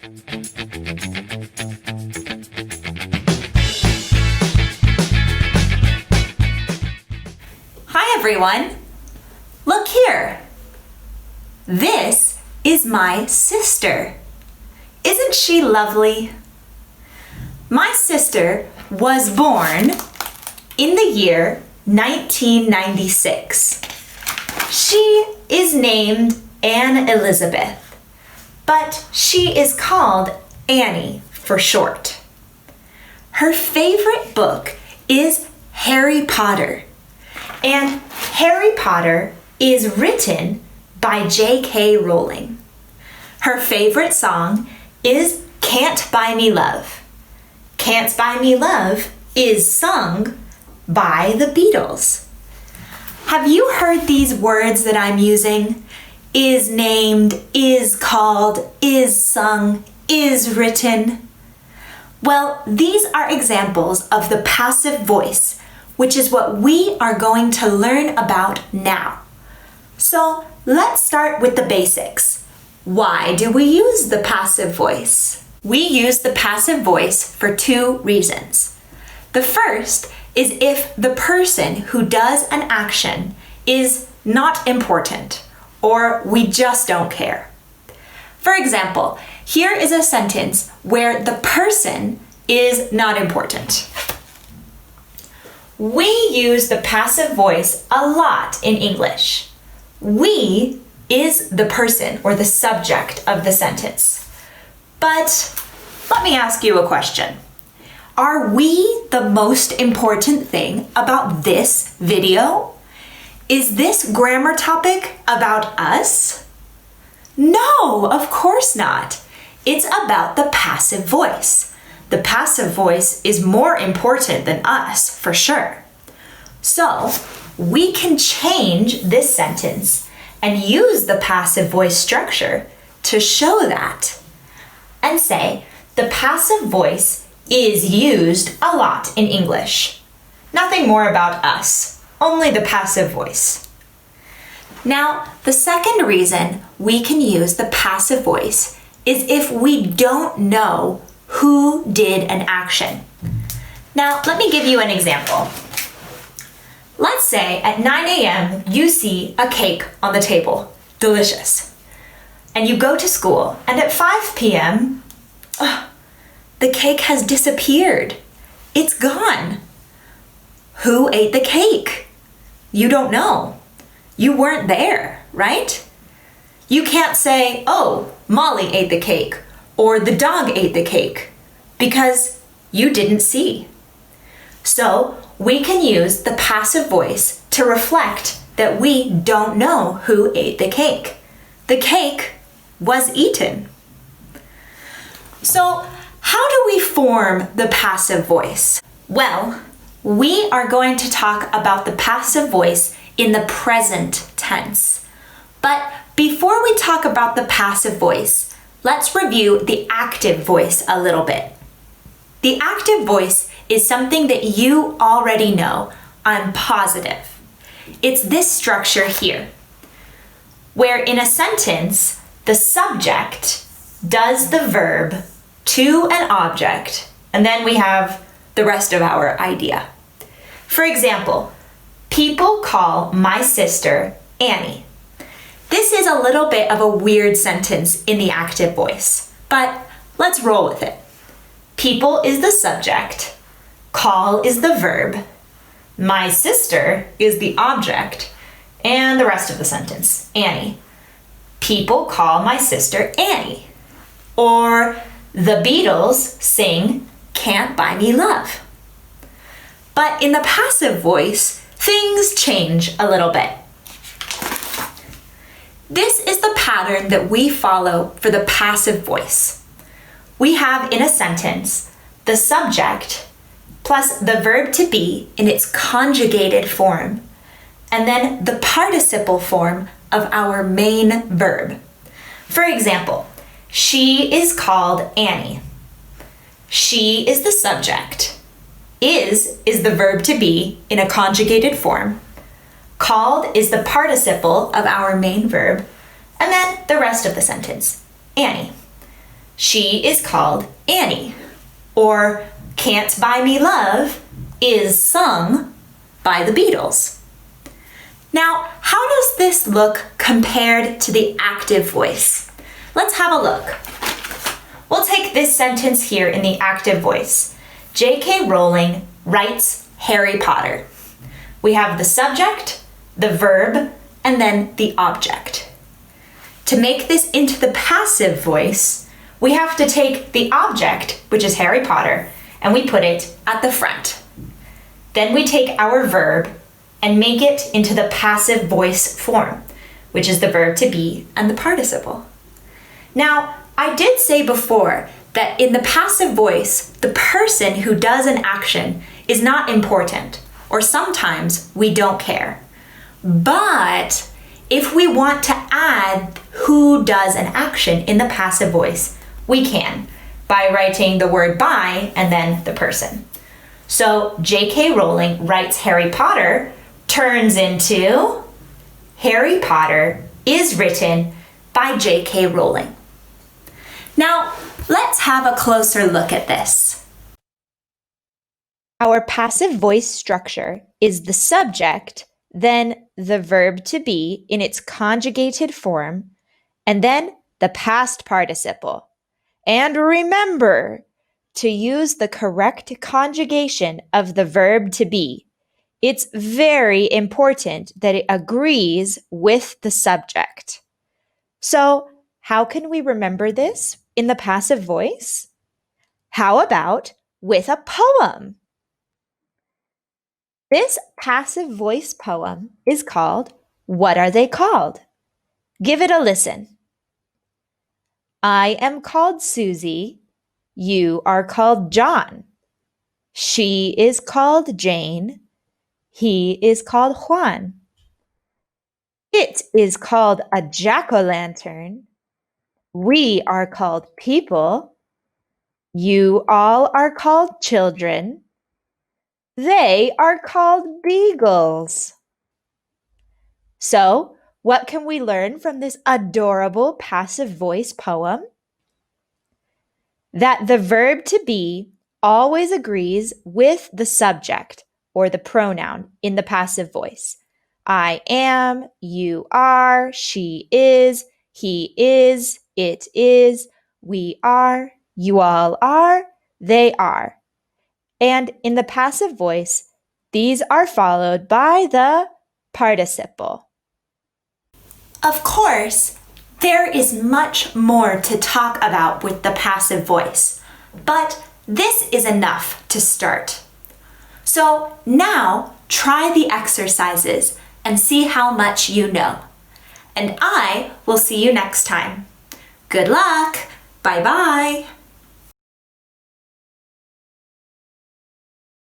Hi everyone! Look here! This is my sister. Isn't she lovely? My sister was born in the year 1996. She is named Anne Elizabeth, but she is called Annie for short. Her favorite book is Harry Potter, and Harry Potter is written by J.K. Rowling. Her favorite song is Can't Buy Me Love. Can't Buy Me Love is sung by the Beatles. Have you heard these words that I'm using? Is named, is called, is sung, is written. Well, these are examples of the passive voice, which is what we are going to learn about now. So let's start with the basics. Why do we use the passive voice? We use the passive voice for two reasons. The first is if the person who does an action is not important, or we just don't care. For example, here is a sentence where the person is not important. We use the passive voice a lot in English. We is the person or the subject of the sentence. But let me ask you a question. Are we the most important thing about this video? Is this grammar topic about us? No, of course not. It's about the passive voice. The passive voice is more important than us, for sure. So, we can change this sentence and use the passive voice structure to show that. And say, the passive voice is used a lot in English. Nothing more about us, only the passive voice. Now, the second reason we can use the passive voice is if we don't know who did an action. Now, let me give you an example. Let's say at 9 a.m. you see a cake on the table, delicious. And you go to school, and at 5 p.m., the cake has disappeared. It's gone. Who ate the cake? You don't know. You weren't there, right? You can't say, oh, Molly ate the cake, or the dog ate the cake, because you didn't see. So we can use the passive voice to reflect that we don't know who ate the cake. The cake was eaten. So how do we form the passive voice? Well, we are going to talk about the passive voice in the present tense. But before we talk about the passive voice, let's review the active voice a little bit. The active voice is something that you already know, I'm positive. It's this structure here, where in a sentence, the subject does the verb to an object, and then we have the rest of our idea. For example, people call my sister Annie. This is a little bit of a weird sentence in the active voice, but let's roll with it. People is the subject, call is the verb, my sister is the object, and the rest of the sentence, Annie. People call my sister Annie. Or the Beatles sing Can't Buy Me Love. But in the passive voice, things change a little bit. This is the pattern that we follow for the passive voice. We have in a sentence the subject plus the verb to be in its conjugated form, and then the participle form of our main verb. For example, she is called Annie. She is the subject. Is the verb to be in a conjugated form. Called is the participle of our main verb, and then the rest of the sentence, Annie. she is called Annie. Or Can't Buy Me Love is sung by the Beatles. Now, how does this look compared to the active voice? Let's have a look. We'll take this sentence here in the active voice. J.K. Rowling writes Harry Potter. We have the subject, the verb, and then the object. To make this into the passive voice, we have to take the object, which is Harry Potter, and we put it at the front. Then we take our verb and make it into the passive voice form, which is the verb to be and the participle. Now, I did say before that in the passive voice, the person who does an action is not important, or sometimes we don't care. But if we want to add who does an action in the passive voice, we can by writing the word by and then the person. So J.K. Rowling writes Harry Potter turns into Harry Potter is written by J.K. Rowling. Now, let's have a closer look at this. Our passive voice structure is the subject, then the verb to be in its conjugated form, and then the past participle. And remember to use the correct conjugation of the verb to be. It's very important that it agrees with the subject. So, how can we remember this in the passive voice? How about with a poem? This passive voice poem is called What Are They Called? Give it a listen. I am called Susie. You are called John. She is called Jane. He is called Juan. It is called a jack-o'-lantern. We are called people. You all are called children. They are called beagles. So, what can we learn from this adorable passive voice poem? That the verb to be always agrees with the subject or the pronoun in the passive voice. I am, you are, she is, he is, it is, we are, you all are, they are. And in the passive voice, these are followed by the participle. Of course, there is much more to talk about with the passive voice, but this is enough to start. So now try the exercises and see how much you know. And I will see you next time. Good luck! Bye-bye!